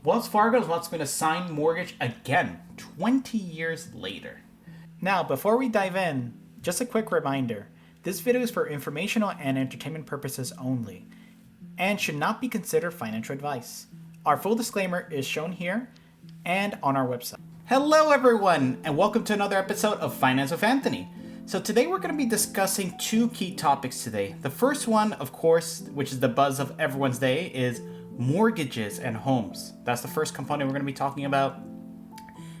Wells Fargo is what's been a signed mortgage again, 20 years later. Now, before we dive in, just a quick reminder. This video is for informational and entertainment purposes only, and should not be considered financial advice. Our full disclaimer is shown here and on our website. Hello everyone, and welcome to another episode of Finance with Anthony. So today we're going to be discussing two key topics today. The first one, of course, which is the buzz of everyone's day, is mortgages and homes. That's the first component we're going to be talking about.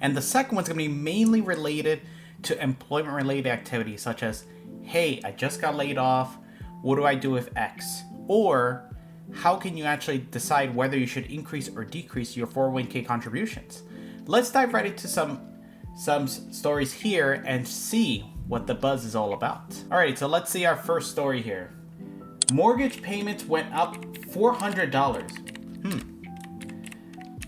And the second one's going to be mainly related to employment-related activities, such as, hey, I just got laid off, what do I do with X? Or how can you actually decide whether you should increase or decrease your 401k contributions? Let's dive right into some stories here and see what the buzz is all about. Alright, so let's see our first story here. Mortgage payments went up $400.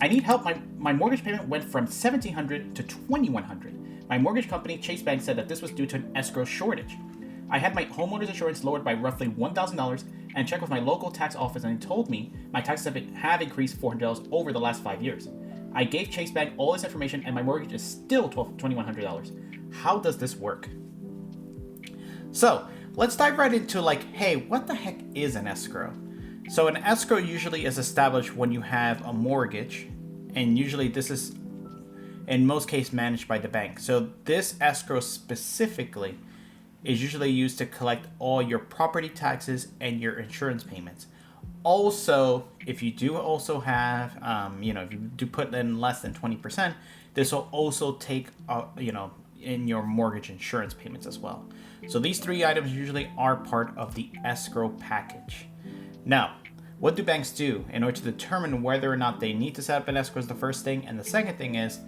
I need help. My mortgage payment went from $1,700 to $2,100. My mortgage company, Chase Bank, said that this was due to an escrow shortage. I had my homeowner's insurance lowered by roughly $1,000 and checked with my local tax office, and they told me my taxes have increased $400 over the last 5 years. I gave Chase Bank all this information and my mortgage is still $2,100. How does this work? So let's dive right into hey, what the heck is an escrow? So an escrow usually is established when you have a mortgage, and usually this is in most cases managed by the bank. So this escrow specifically is usually used to collect all your property taxes and your insurance payments. Also, if you do also have, if you do put in less than 20%, this will also take, in your mortgage insurance payments as well. So these three items usually are part of the escrow package. Now, what do banks do in order to determine whether or not they need to set up an escrow is the first thing. And the second thing is,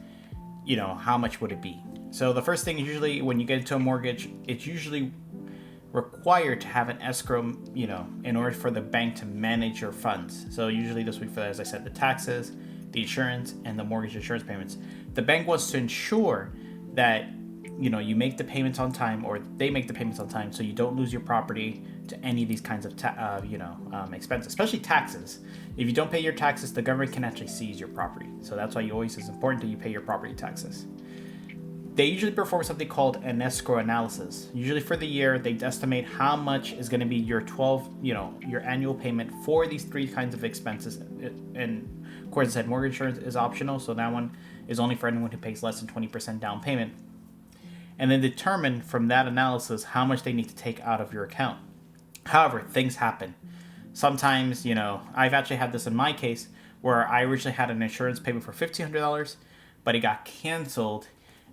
how much would it be? So the first thing is usually when you get into a mortgage, it's usually required to have an escrow, in order for the bank to manage your funds. So usually this week, for, as I said, the taxes, the insurance, and the mortgage insurance payments. The bank wants to ensure that you make the payments on time, or they make the payments on time, so you don't lose your property to any of these kinds of expenses, especially taxes. If you don't pay your taxes, the government can actually seize your property. So that's why it's important that you pay your property taxes. They usually perform something called an escrow analysis. Usually for the year, they estimate how much is going to be your your annual payment for these three kinds of expenses. And of course, I said mortgage insurance is optional, so that one is only for anyone who pays less than 20% down payment. And then determine from that analysis how much they need to take out of your account. However, things happen. Sometimes, I've actually had this in my case where I originally had an insurance payment for $1,500, but it got canceled.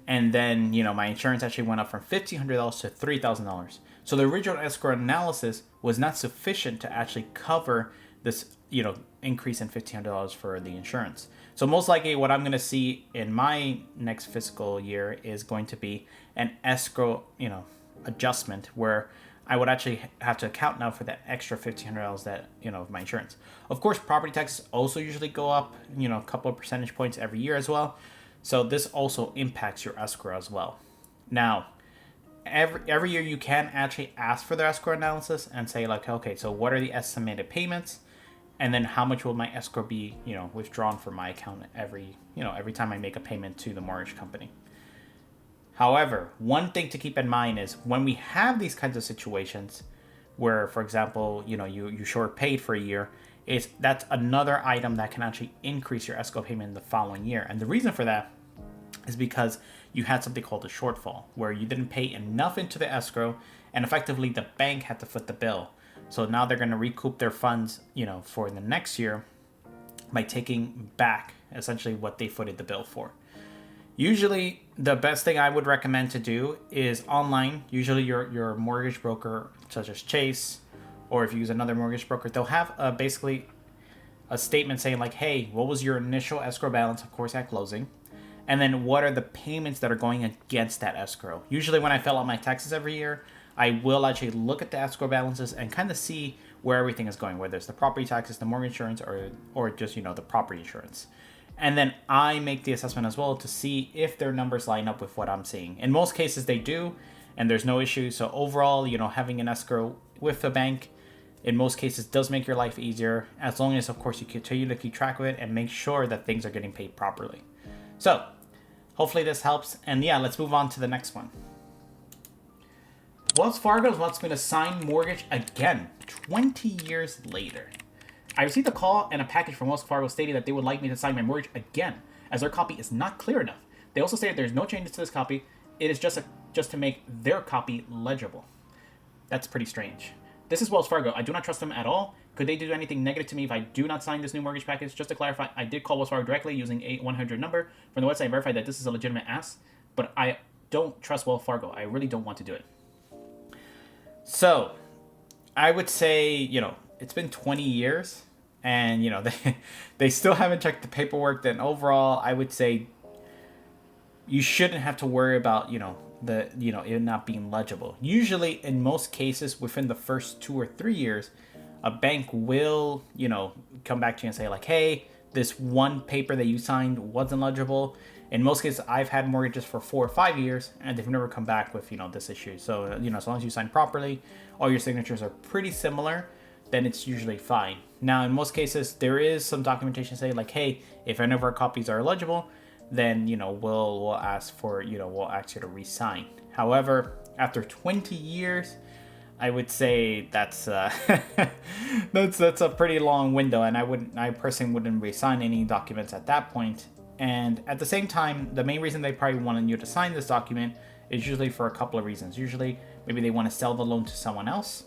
And then, my insurance actually went up from $1,500 to $3,000. So the original escrow analysis was not sufficient to actually cover this, increase in $1,500 for the insurance. So most likely what I'm going to see in my next fiscal year is going to be an escrow, adjustment where I would actually have to account now for that extra $1,500 that, of my insurance. Of course, property taxes also usually go up, a couple of percentage points every year as well. So this also impacts your escrow as well. Now, every year you can actually ask for the escrow analysis and say okay, so what are the estimated payments? And then how much will my escrow be, withdrawn from my account every time I make a payment to the mortgage company. However, one thing to keep in mind is when we have these kinds of situations where, for example, you short paid for a year, that's another item that can actually increase your escrow payment in the following year. And the reason for that is because you had something called a shortfall, where you didn't pay enough into the escrow, and effectively the bank had to foot the bill. So now they're going to recoup their funds, for the next year by taking back essentially what they footed the bill for. Usually, the best thing I would recommend to do is online. Usually your mortgage broker, such as Chase, or if you use another mortgage broker, they'll have basically a statement saying hey, what was your initial escrow balance, of course, at closing? And then what are the payments that are going against that escrow? Usually when I fill out my taxes every year, I will actually look at the escrow balances and kind of see where everything is going, whether it's the property taxes, the mortgage insurance, or just, the property insurance. And then I make the assessment as well to see if their numbers line up with what I'm seeing. In most cases they do, and there's no issue. So overall, having an escrow with a bank in most cases does make your life easier, as long as, of course, you continue to keep track of it and make sure that things are getting paid properly. So hopefully this helps. And yeah, let's move on to the next one. Wells Fargo wants me to sign mortgage again, 20 years later. I received a call and a package from Wells Fargo stating that they would like me to sign my mortgage again, as their copy is not clear enough. They also stated there's no changes to this copy. It is just to make their copy legible. That's pretty strange. This is Wells Fargo. I do not trust them at all. Could they do anything negative to me if I do not sign this new mortgage package? Just to clarify, I did call Wells Fargo directly using a 100 number from the website and verified that this is a legitimate ask, but I don't trust Wells Fargo. I really don't want to do it. So, I would say, it's been 20 years, and, they still haven't checked the paperwork. Then overall, I would say you shouldn't have to worry about, it not being legible. Usually, in most cases, within the first 2 or 3 years, a bank will, come back to you and say, like, hey, this one paper that you signed wasn't legible. In most cases, I've had mortgages for 4 or 5 years, and they've never come back with, this issue. So, as long as you sign properly, all your signatures are pretty similar, then it's usually fine. Now, in most cases, there is some documentation saying, like, hey, if any of our copies are illegible, then, we'll ask for, we'll ask you to re-sign. However, after 20 years, I would say that's that's a pretty long window, and I personally wouldn't re-sign any documents at that point. And at the same time, the main reason they probably wanted you to sign this document is usually for a couple of reasons. Usually, maybe they want to sell the loan to someone else.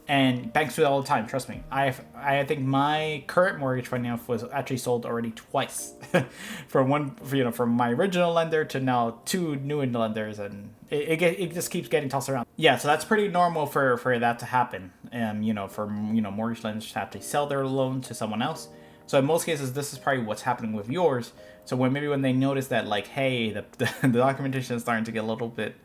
And banks do that all the time, trust me. I think my current mortgage right now was actually sold already twice. from my original lender to now 2 new lenders, and it just keeps getting tossed around. Yeah, so that's pretty normal for that to happen. For mortgage lenders to have to sell their loan to someone else. So in most cases, this is probably what's happening with yours. So when they notice that, like, hey, the documentation is starting to get a little bit,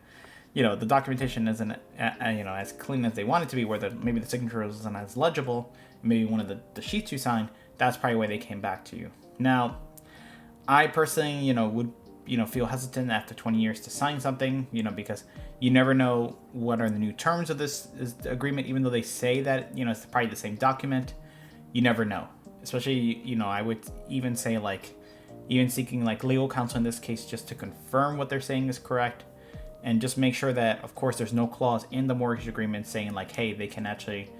the documentation isn't, as clean as they want it to be, where maybe the signature isn't as legible, maybe one of the sheets you signed, that's probably why they came back to you. Now, I personally, would, feel hesitant after 20 years to sign something, because you never know what are the new terms of this agreement, even though they say that, it's probably the same document. You never know. Especially, I would even say, like, even seeking, like, legal counsel in this case just to confirm what they're saying is correct. And just make sure that, of course, there's no clause in the mortgage agreement saying, like, hey, they can actually,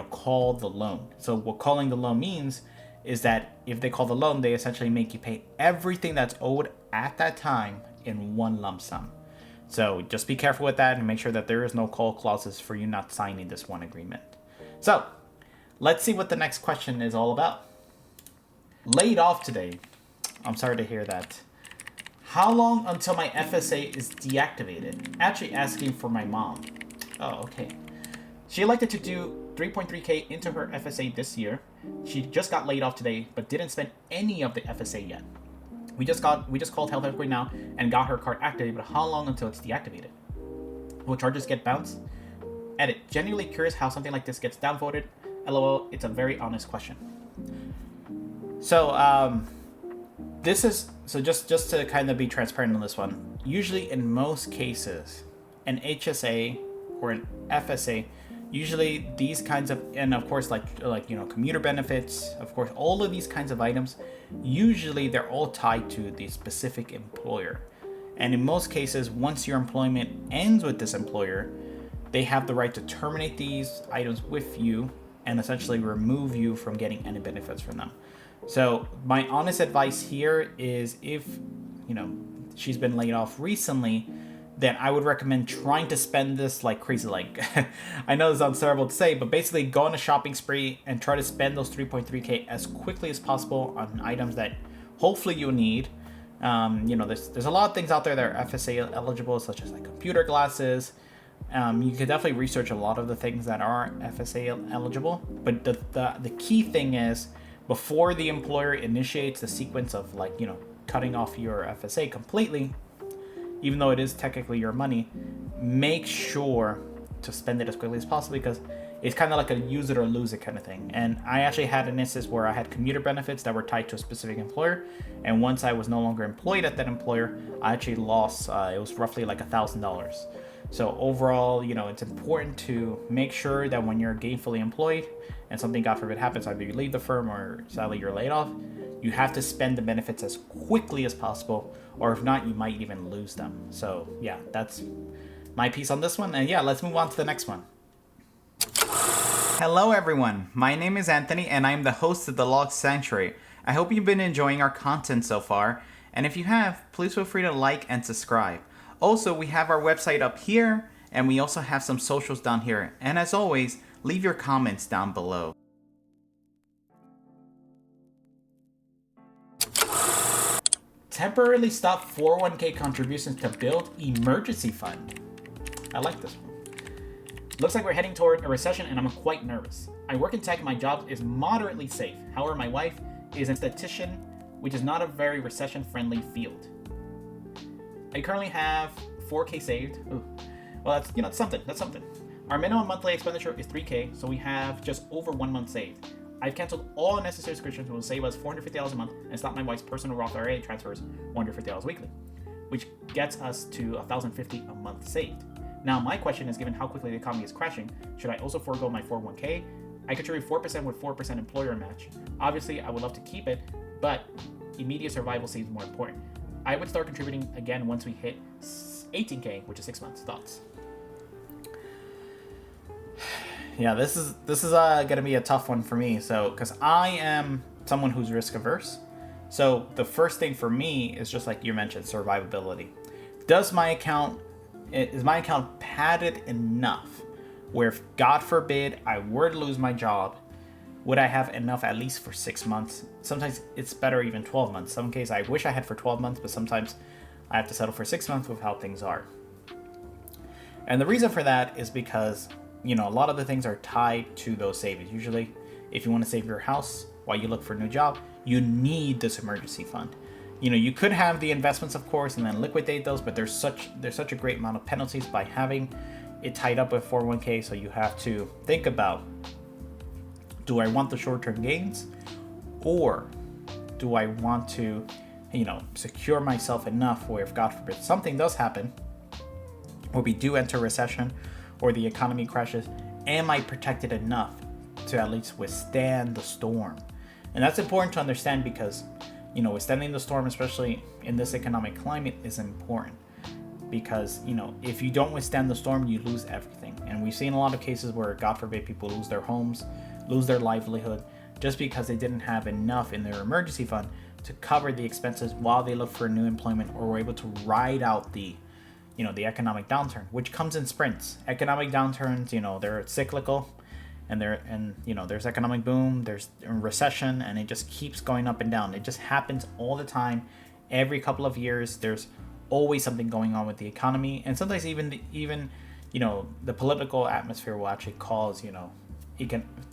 call the loan. So what calling the loan means is that if they call the loan, they essentially make you pay everything that's owed at that time in one lump sum. So just be careful with that and make sure that there is no call clauses for you not signing this one agreement. So let's see what the next question is all about. Laid off today. I'm sorry to hear that. How long until my FSA is deactivated? Actually asking for my mom. Oh, okay. She elected to do 3.3K into her FSA this year. She just got laid off today, but didn't spend any of the FSA yet. We just called Health Equity now and got her card activated, but how long until it's deactivated? Will charges get bounced? Edit. Genuinely curious how something like this gets downvoted. LOL, it's a very honest question. So, just to kind of be transparent on this one, usually in most cases, an HSA or an FSA, usually these kinds of, and of course, like commuter benefits, of course, all of these kinds of items, usually they're all tied to the specific employer. And in most cases, once your employment ends with this employer, they have the right to terminate these items with you and essentially remove you from getting any benefits from them. So my honest advice here is if, she's been laid off recently, then I would recommend trying to spend this like crazy. Like, I know this sounds terrible to say, but basically go on a shopping spree and try to spend those 3.3K as quickly as possible on items that hopefully you'll need. There's a lot of things out there that are FSA eligible, such as like computer glasses. You could definitely research a lot of the things that are FSA eligible. But the key thing is, before the employer initiates the sequence of cutting off your FSA completely, even though it is technically your money, make sure to spend it as quickly as possible, because it's kind of like a use it or lose it kind of thing. And I actually had an instance where I had commuter benefits that were tied to a specific employer, and once I was no longer employed at that employer, I actually lost, it was roughly like $1,000. So overall, it's important to make sure that when you're gainfully employed and something, God forbid, happens, either you leave the firm or sadly you're laid off, you have to spend the benefits as quickly as possible, or if not, you might even lose them. So yeah, that's my piece on this one. And yeah, let's move on to the next one. Hello everyone, my name is Anthony and I'm the host of TheLostSanctuary. I hope you've been enjoying our content so far, and if you have, please feel free to like and subscribe. Also, we have our website up here, and we also have some socials down here. And as always, leave your comments down below. Temporarily stop 401k contributions to build emergency fund. I like this one. Looks like we're heading toward a recession and I'm quite nervous. I work in tech and my job is moderately safe. However, my wife is a statistician, which is not a very recession-friendly field. I currently have 4K saved. Ooh. Well, that's something. That's something. Our minimum monthly expenditure is 3K, so we have just over 1 month saved. I've canceled all unnecessary subscriptions, which will save us $450 a month, and stop my wife's personal Roth IRA transfers $150 weekly, which gets us to $1,050 a month saved. Now, my question is, given how quickly the economy is crashing, should I also forego my 401k? I contribute 4% with 4% employer match. Obviously, I would love to keep it, but immediate survival seems more important. I would start contributing again once we hit 18K, which is 6 months. Thoughts? Yeah, this is gonna be a tough one for me. So, because I am someone who's risk averse, so the first thing for me is just like you mentioned, survivability. Is my account padded enough where if God forbid I were to lose my job, would I have enough at least for 6 months? Sometimes it's better even 12 months. Some cases I wish I had for 12 months, but sometimes I have to settle for 6 months with how things are. And the reason for that is because, a lot of the things are tied to those savings. Usually, if you want to save your house while you look for a new job, you need this emergency fund. You could have the investments, of course, and then liquidate those, but there's such a great amount of penalties by having it tied up with 401k, so you have to think about, do I want the short-term gains, or do I want to, secure myself enough where if God forbid something does happen, or we do enter recession, or the economy crashes, am I protected enough to at least withstand the storm? And that's important to understand because, withstanding the storm, especially in this economic climate, is important. Because, if you don't withstand the storm, you lose everything. And we've seen a lot of cases where, God forbid, people lose their homes, lose their livelihood, just because they didn't have enough in their emergency fund to cover the expenses while they look for new employment, or were able to ride out the economic downturn, which comes in sprints. Economic downturns, they're cyclical, and there's economic boom, there's recession, and it just keeps going up and down. It just happens all the time. Every couple of years, there's always something going on with the economy, and sometimes even the political atmosphere will actually cause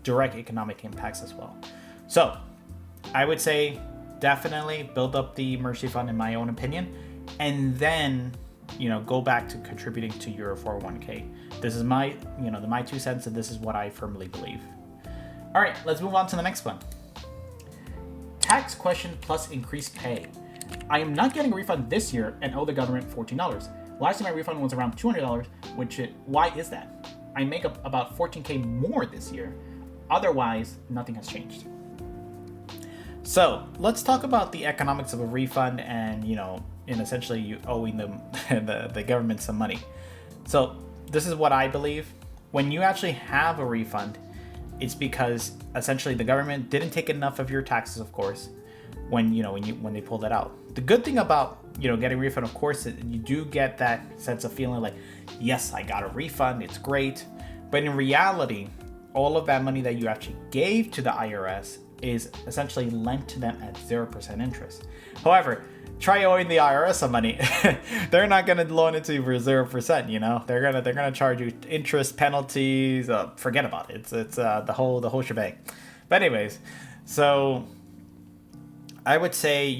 direct economic impacts as well. So I would say definitely build up the emergency fund, in my own opinion, and then go back to contributing to your 401k. This is my 2 cents, and this is what I firmly believe. All right, let's move on to the next one. Tax question plus increased pay. I am not getting a refund this year and owe the government $14. Last year my refund was around $200, why is that? I make up about 14K more this year. Otherwise, nothing has changed. So let's talk about the economics of a refund and, and essentially you owing them the government some money. So this is what I believe. When you actually have a refund, it's because essentially the government didn't take enough of your taxes, of course, when they pulled it out. The good thing about getting a refund, of course, you do get that sense of feeling like, yes, I got a refund, it's great. But in reality, all of that money that you actually gave to the IRS is essentially lent to them at 0% interest. However, try owing the IRS some money. They're not going to loan it to you for 0%. They're gonna charge you interest, penalties. Forget about it. It's the whole shebang. But anyways, so I would say,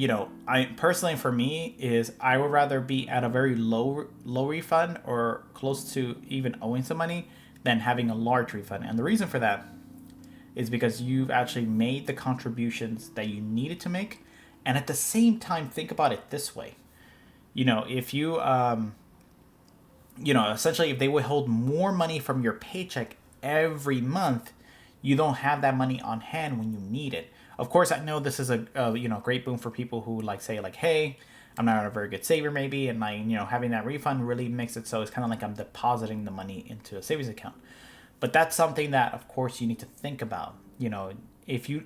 I personally, for me, is I would rather be at a very low refund or close to even owing some money than having a large refund. And the reason for that is because you've actually made the contributions that you needed to make. And at the same time, think about it this way. If you essentially if they withhold more money from your paycheck every month, you don't have that money on hand when you need it. Of course, I know this is a great boon for people who say hey, I'm not a very good saver maybe, and having that refund really makes it so it's kind of like I'm depositing the money into a savings account. But that's something that of course you need to think about. If you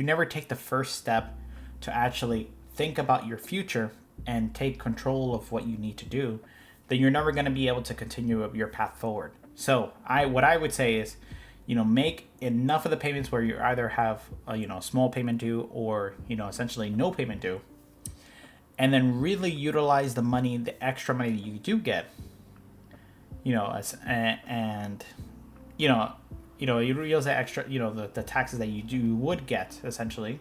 never take the first step to actually think about your future and take control of what you need to do, then you're never going to be able to continue your path forward. So what I would say is, make enough of the payments where you either have a small payment due or essentially no payment due, and then really utilize the extra money that you do get, you realize the extra, the taxes that you would get essentially,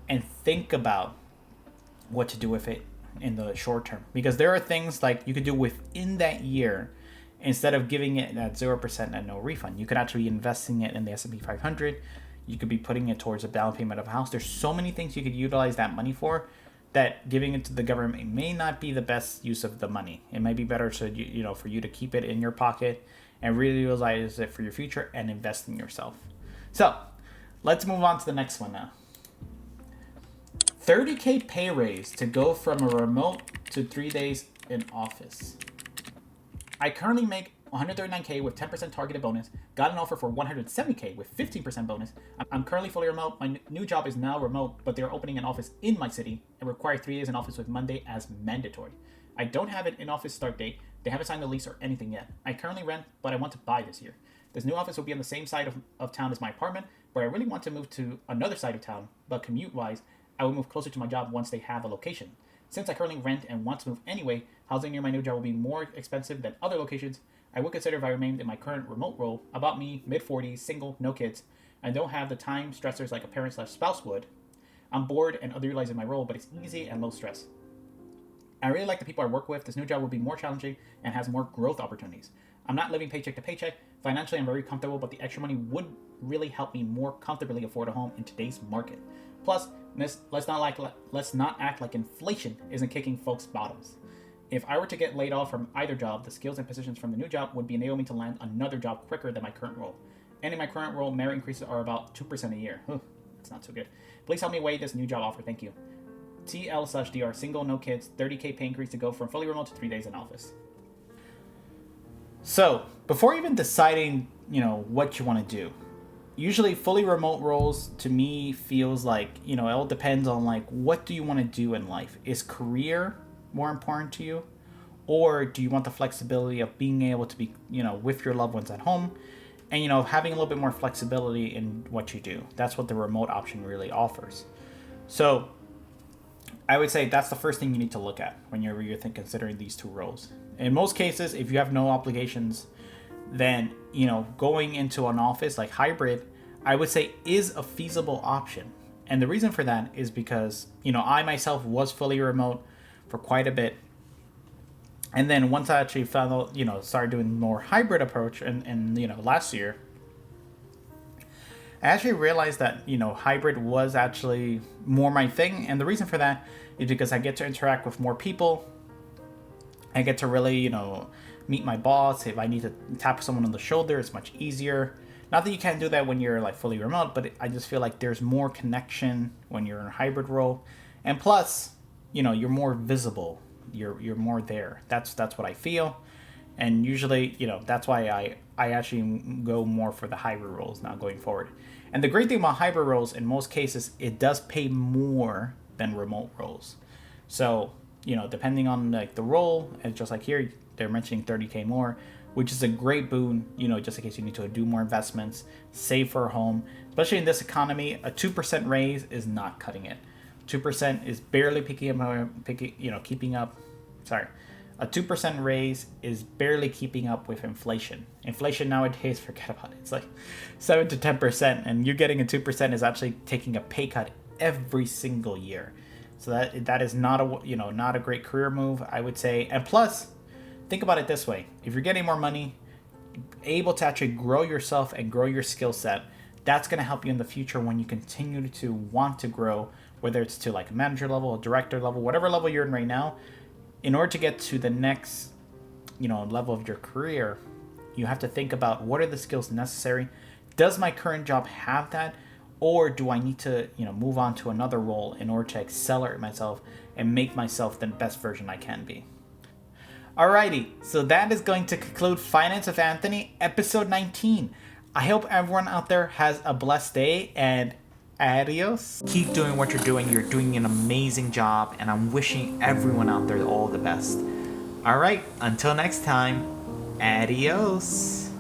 and think about what to do with it in the short term, because there are things like you could do within that year. Instead of giving it at 0% and no refund, you could actually be investing it in the S&P 500. You could be putting it towards a down payment of a house. There's so many things you could utilize that money for, that giving it to the government may not be the best use of the money. It might be better to for you to keep it in your pocket and really utilize it for your future and invest in yourself. So let's move on to the next one now. 30K pay raise to go from a remote to 3 days in office. I currently make 139K with 10% targeted bonus, got an offer for 170K with 15% bonus. I'm currently fully remote. My new job is now remote, but they're opening an office in my city and require 3 days in office with Monday as mandatory. I don't have an in-office start date. They haven't signed the lease or anything yet. I currently rent, but I want to buy this year. This new office will be on the same side of town as my apartment, but I really want to move to another side of town, but commute-wise, I will move closer to my job once they have a location. Since I currently rent and want to move anyway, housing near my new job will be more expensive than other locations. I would consider if I remained in my current remote role. About me, mid-40s, single, no kids. I don't have the time stressors like a parent/spouse would. I'm bored and underutilizing my role, but it's easy and low stress. I really like the people I work with. This new job will be more challenging and has more growth opportunities. I'm not living paycheck to paycheck. Financially, I'm very comfortable, but the extra money would really help me more comfortably afford a home in today's market. Plus, let's not act like inflation isn't kicking folks' bottoms. If I were to get laid off from either job, the skills and positions from the new job would enable me to land another job quicker than my current role. And in my current role, merit increases are about 2% a year. That's not so good. Please help me weigh this new job offer. Thank you. TL/DR, single, no kids, 30K pay increase to go from fully remote to 3 days in office. So, before even deciding, what you want to do, usually fully remote roles to me feels like, it all depends on what do you want to do in life? Is career more important to you? Or do you want the flexibility of being able to be, with your loved ones at home and, having a little bit more flexibility in what you do? That's what the remote option really offers. So I would say that's the first thing you need to look at when you're considering these two roles. In most cases, if you have no obligations, then, going into an office like hybrid, I would say is a feasible option. And the reason for that is because, I myself was fully remote for quite a bit. And then once I actually found out, started doing more hybrid approach and last year, I actually realized that, hybrid was actually more my thing. And the reason for that is because I get to interact with more people. I get to really, meet my boss. If I need to tap someone on the shoulder, it's much easier. Not that you can't do that when you're fully remote, but I just feel like there's more connection when you're in a hybrid role. And plus, you're more visible. You're more there. That's what I feel. And usually, that's why I actually go more for the hybrid roles now going forward. And the great thing about hybrid roles, in most cases, it does pay more than remote roles. So, depending on the role, and just like here, they're mentioning 30K more, which is a great boon, just in case you need to do more investments, save for a home. Especially in this economy, a 2% raise is not cutting it. 2% is barely keeping up. Sorry. A 2% raise is barely keeping up with inflation. Inflation nowadays, forget about it. It's like 7 to 10%, and you're getting a 2% is actually taking a pay cut every single year. So that is not a great career move, I would say. And plus, think about it this way: if you're getting more money, able to actually grow yourself and grow your skill set, that's going to help you in the future when you continue to want to grow, whether it's to a manager level, a director level, whatever level you're in right now. In order to get to the next level of your career, you have to think about what are the skills necessary. Does my current job have that? Or do I need to, move on to another role in order to accelerate myself and make myself the best version I can be? Alrighty, so that is going to conclude Finance with Anthony, episode 19. I hope everyone out there has a blessed day, and adios. Keep doing what you're doing. You're doing an amazing job, and I'm wishing everyone out there all the best. Alright, until next time, adios.